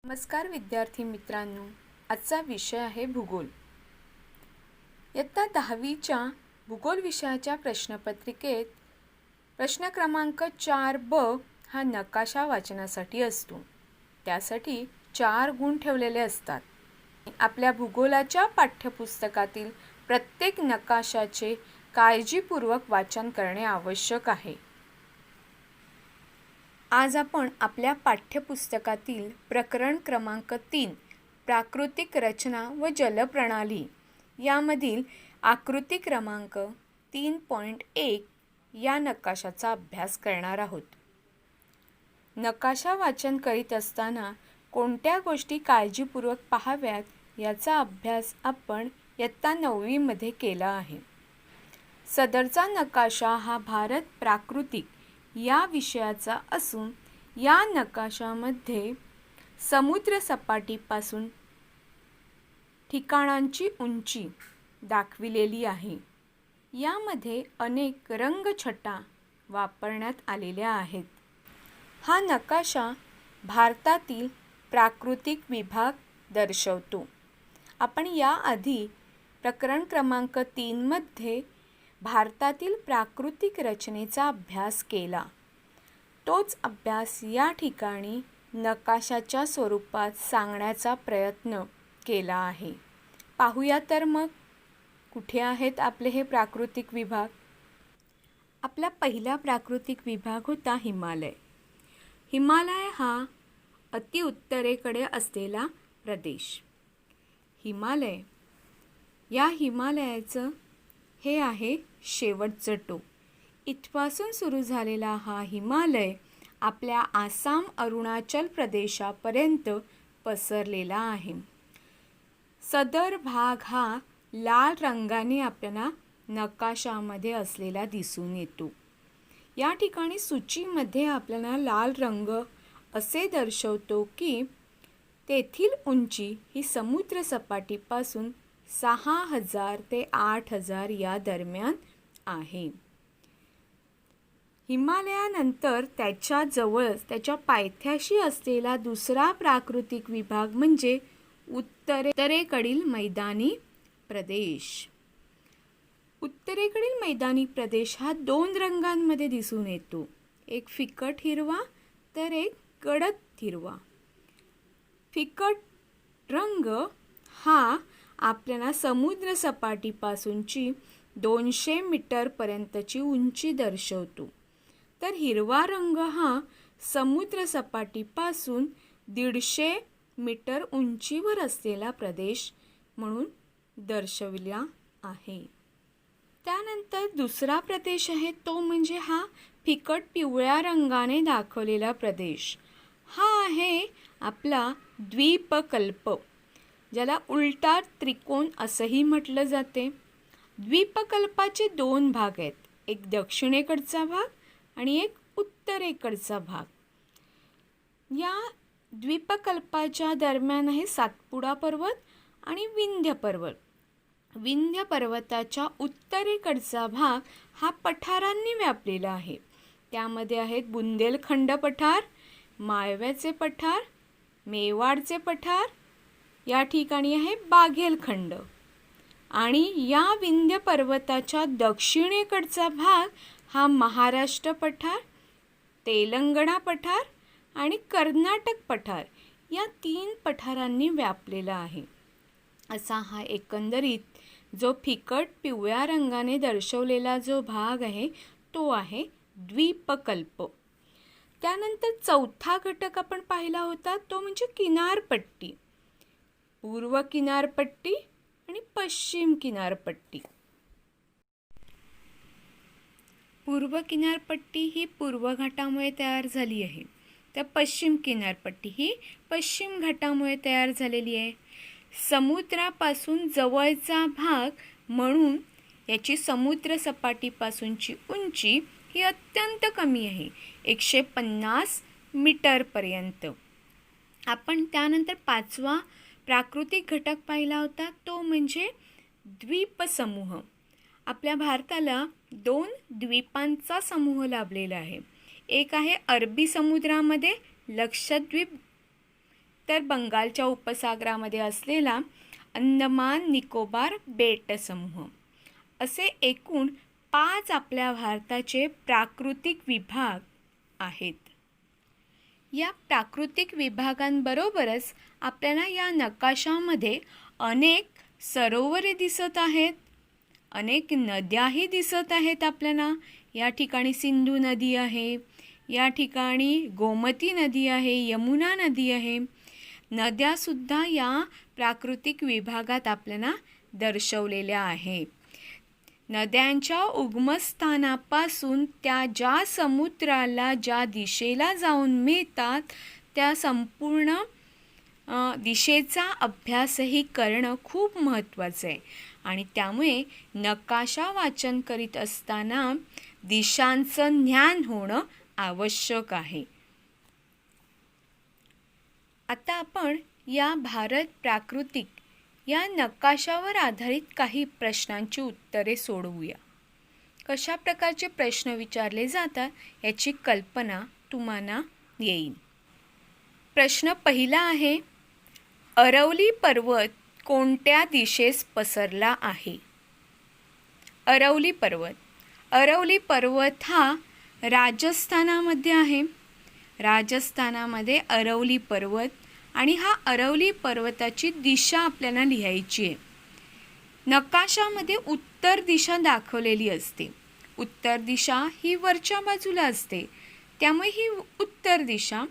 नमस्कार विद्यार्थी मित्रांनो, आजचा विषय आहे भूगोल. इयत्ता 10वीच्या भूगोल विषयाच्या प्रश्नपत्रिकेत प्रश्न क्रमांक 4ब हा नकाशा वाचनासाठी असतो. त्यासाठी 4 गुण ठेवलेले असतात. आपल्या भूगोलाच्या पाठ्यपुस्तकातील प्रत्येक नकाशाचे काळजीपूर्वक वाचन करणे आवश्यक आहे. आज आपण आपल्या पाठ्यपुस्तकातील प्रकरण क्रमांक 3 प्राकृतिक रचना व जलप्रणाली यामधील आकृती क्रमांक 3.1 या नकाशाचा अभ्यास करणार आहोत. नकाशा वाचन करीत असताना कोणत्या गोष्टी काळजीपूर्वक पाहाव्यात याचा अभ्यास आपण इयत्ता 9वी मध्ये केला आहे. सदरचा नकाशा हा भारत प्राकृतिक या विषयाचा असून या नकाशामध्ये समुद्र सपाटीपासून ठिकाणांची उंची दाखविलेली आहे. यामध्ये अनेक रंगछटा वापरण्यात आलेल्या आहेत. हा नकाशा भारतातील प्राकृतिक विभाग दर्शवतो. आपण याआधी प्रकरण क्रमांक 3 मध्ये भारतातील प्राकृतिक रचनेचा अभ्यास केला. तोच अभ्यास या ठिकाणी नकाशाच्या स्वरूपात सांगण्याचा प्रयत्न केला आहे. पाहूया तर मग कुठे आहेत आपले हे प्राकृतिक विभाग. आपला पहिला प्राकृतिक विभाग होता हिमालय. हिमालय हा अतिउत्तरेकडे असलेला प्रदेश. हिमालय या हिमालयाचं हे आहे शेवटचं टोक. इथपासून सुरू झालेला हा हिमालय आपल्या आसाम अरुणाचल प्रदेशापर्यंत पसरलेला आहे. सदर भाग हा लाल रंगाने आपल्याला नकाशामध्ये असलेला दिसून येतो. या ठिकाणी सूचीमध्ये आपल्याला लाल रंग असे दर्शवतो की तेथील उंची ही समुद्र सपाटीपासून 6000 ते 8000 या दरम्यान आहे. हिमालयानंतर त्याच्या जवळच त्याच्या पायथ्याशी असलेला दुसरा प्राकृतिक विभाग म्हणजे उत्तरेकडील मैदानी प्रदेश. उत्तरेकडील मैदानी प्रदेश हा 2 रंगांमध्ये दिसून येतो. एक फिकट हिरवा तर एक गडद हिरवा. फिकट रंग हा आपल्याला समुद्र सपाटीपासूनची 200 मीटरपर्यंतची उंची दर्शवतो. तर हिरवा रंग हा समुद्र सपाटीपासून 150 मीटर उंचीवर असलेला प्रदेश म्हणून दर्शविला आहे. त्यानंतर दुसरा प्रदेश आहे तो म्हणजे हा फिकट पिवळ्या रंगाने दाखवलेला प्रदेश. हा आहे आपला द्वीपकल्प, ज्याला उलटा त्रिकोण असंही म्हटलं जाते. द्वीपकल्पाचे 2 भाग आहेत, एक दक्षिणेकडचा भाग आणि एक उत्तरेकडचा भाग. या द्वीपकल्पाच्या दरम्यान आहे सातपुडा पर्वत आणि विंध्य पर्वत. विंध्य पर्वताच्या उत्तरेकडचा भाग हा पठारांनी व्यापलेला आहे. त्यामध्ये आहेत बुंदेलखंड पठार, माळव्याचे पठार, मेवाडचे पठार, या ठिकाणी आहे बाघेलखंड. आणि या विंध्य पर्वताच्या दक्षिणेकडचा भाग हा महाराष्ट्र पठार, तेलंगणा पठार आणि कर्नाटक पठार या 3 पठारांनी व्यापलेला आहे. असा हा एकंदरीत जो फिकट पिवळ्या रंगाने दर्शवलेला जो भाग आहे तो आहे द्वीपकल्प. त्यानंतर चौथा घटक आपण पाहिला होता तो म्हणजे किनारपट्टी. पूर्व किनारपट्टी आणि पश्चिम किनारपट्टी. पूर्व किनारपट्टी ही पूर्व घाटामुळे तयार झाली आहे, तर पश्चिम किनारपट्टी ही पश्चिम घाटामुळे तयार झालेली आहे. समुद्रापासून जवळचा भाग म्हणून याची समुद्र सपाटीपासूनची उंची ही अत्यंत कमी आहे, 150 मीटरपर्यंत. आपण त्यानंतर 5वा प्राकृतिक घटक पाहिला होता तो म्हणजे द्वीपसमूह. आपल्या भारताला 2 द्वीपांचा समूह लाभलेला आहे. एक आहे अरबी समुद्रामध्ये लक्षद्वीप उत्तर बंगालच्या उपसागरामध्ये असलेला अंदमान निकोबार बेटसमूह असे एकूण 5 आपल्या भारताचे प्राकृतिक विभाग आहेत. या प्राकृतिक विभागांबरोबरच आपल्याला या नकाशामध्ये अनेक सरोवरे दिसत आहेत, अनेक नद्याही दिसत आहेत. आपल्याला या ठिकाणी सिंधू नदी आहे, या ठिकाणी गोमती नदी आहे, यमुना नदी आहे. नद्यासुद्धा या प्राकृतिक विभागात आपल्याला दर्शवलेल्या आहेत. नद्यांच्या उगमस्थानापासून त्या ज्या समुद्राला ज्या दिशेला जाऊन मिळतात त्या संपूर्ण दिशेचा अभ्यासही करणं खूप महत्त्वाचं आहे आणि त्यामुळे नकाशा वाचन करीत असताना दिशांचं ज्ञान होणं आवश्यक आहे. आता आपण या भारत प्राकृतिक या नकाशावर आधारित काही प्रश्नांची उत्तरे सोडवूया. कशा प्रकारचे प्रश्न विचारले जातात याची कल्पना तुम्हाला येईल. प्रश्न पहिला आहे, अरवली पर्वत कोणत्या दिशेस पसरला आहे? अरवली पर्वत हा राजस्थानामध्ये आहे. राजस्थानामध्ये अरवली पर्वत आणि हा अरवली पर्वताची दिशा आपल्याला लिहायची आहे. नकाशामध्ये उत्तर दिशा दाखवलेली असते. उत्तर दिशा ही वरच्या बाजूला असते, त्यामुळे ही उत्तर दिशा,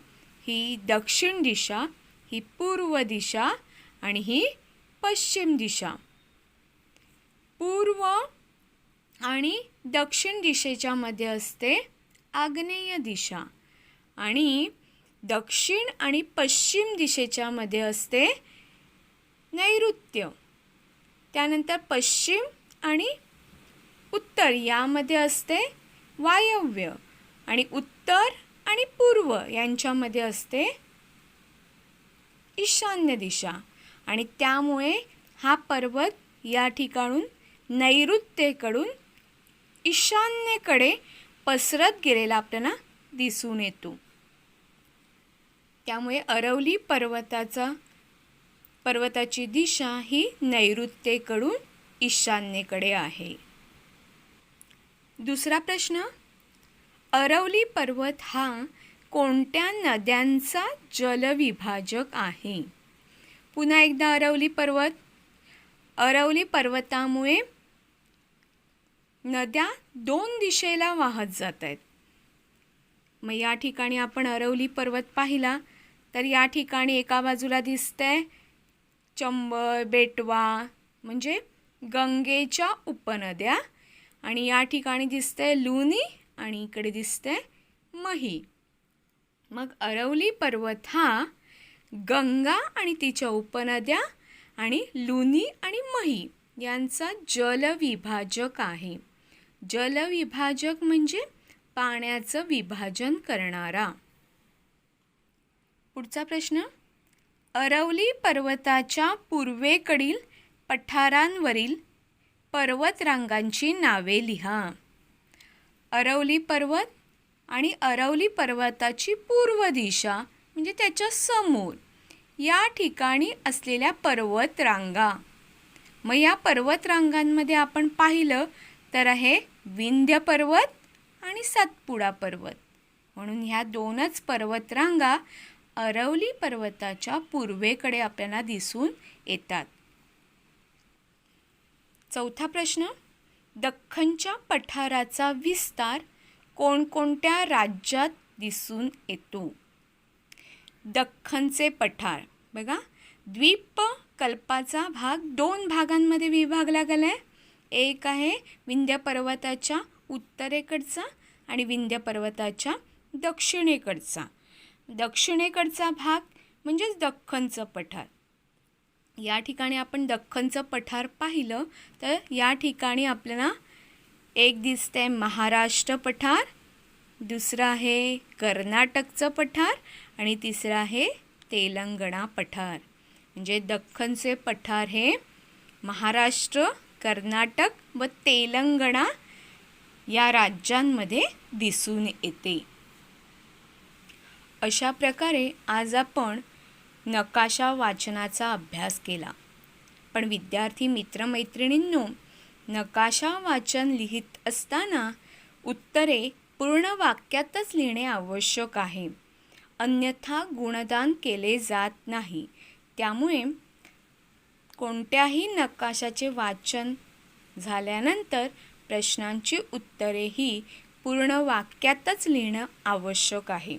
ही दक्षिण दिशा, ही पूर्व दिशा आणि ही पश्चिम दिशा. पूर्व आणि दक्षिण दिशेच्या मध्ये असते आग्नेय दिशा आणि दक्षिण आणि पश्चिम दिशेच्या मध्ये असते नैऋत्य. त्यानंतर पश्चिम आणि उत्तर यामध्ये असते वायव्य आणि उत्तर आणि पूर्व यांच्यामध्ये असते ईशान्य दिशा. आणि त्यामुळे हा पर्वत या ठिकाणून नैऋत्येकडून ईशान्येकडे पसरत गेलेला आपल्याला दिसून येतो. त्यामुळे अरवली पर्वताची दिशा ही नैऋत्येकडून ईशान्येकडे आहे. दुसरा प्रश्न, अरवली पर्वत हा कोणत्या नद्यांचा जलविभाजक आहे? पुन्हा एकदा अरवली पर्वतामुळे नद्या 2 दिशेला वाहत जात आहेत. मग या ठिकाणी आपण अरवली पर्वत पाहिला तर या ठिकाणी एका बाजूला दिसतंय चंबळ, बेटवा म्हणजे गंगेच्या उपनद्या आणि या ठिकाणी दिसतंय लुनी आणि इकडे दिसतंय मही. मग अरवली पर्वत हा गंगा आणि तिच्या उपनद्या आणि लुनी आणि मही यांचा जलविभाजक आहे. जलविभाजक म्हणजे पाण्याचं विभाजन करणारा. पुढचा प्रश्न, अरवली पर्वताच्या पूर्वेकडील पठारांवरील पर्वतरांगांची नावे लिहा. अरवली पर्वत आणि अरवली पर्वताची पूर्व दिशा म्हणजे त्याच्या समोर या ठिकाणी असलेल्या पर्वतरांगा. मग या पर्वतरांगांमध्ये आपण पाहिलं तर आहे विंध्य पर्वत आणि सातपुडा पर्वत. म्हणून ह्या 2च पर्वतरांगा अरवली पर्वताच्या पूर्वेकडे आपल्याला दिसून येतात. चौथा प्रश्न, दख्खनच्या पठाराचा विस्तार कोणकोणत्या राज्यात दिसून येतो? दख्खनचे पठार बघा, द्वीपकल्पाचा भाग 2 भागांमध्ये विभागला गेला आहे. एक आहे विंध्य पर्वताच्या उत्तरेकडचा आणि विंध्य पर्वताच्या दक्षिणेकडचा. दक्षिणेकडचा भाग म्हणजेच दख्खनचं पठार. या ठिकाणी आपण दख्खनचं पठार पाहिलं तर या ठिकाणी आपल्याला एक दिसतंय महाराष्ट्र पठार, दुसरं आहे कर्नाटकचं पठार आणि तिसरं आहे तेलंगणा पठार. म्हणजे दख्खनचे पठार हे महाराष्ट्र, कर्नाटक व तेलंगणा या राज्यांमध्ये दिसून येते. अशा प्रकारे आज आपण नकाशा वाचनाचा अभ्यास केला. पण विद्यार्थी मित्रमैत्रिणींनो, नकाशा वाचन लिहित असताना उत्तरे पूर्ण वाक्यातच लिहिणे आवश्यक आहे, अन्यथा गुणदान केले जात नाही. त्यामुळे कोणत्याही नकाशाचे वाचन झाल्यानंतर प्रश्नांची उत्तरेही पूर्ण वाक्यातच लिहिणं आवश्यक आहे.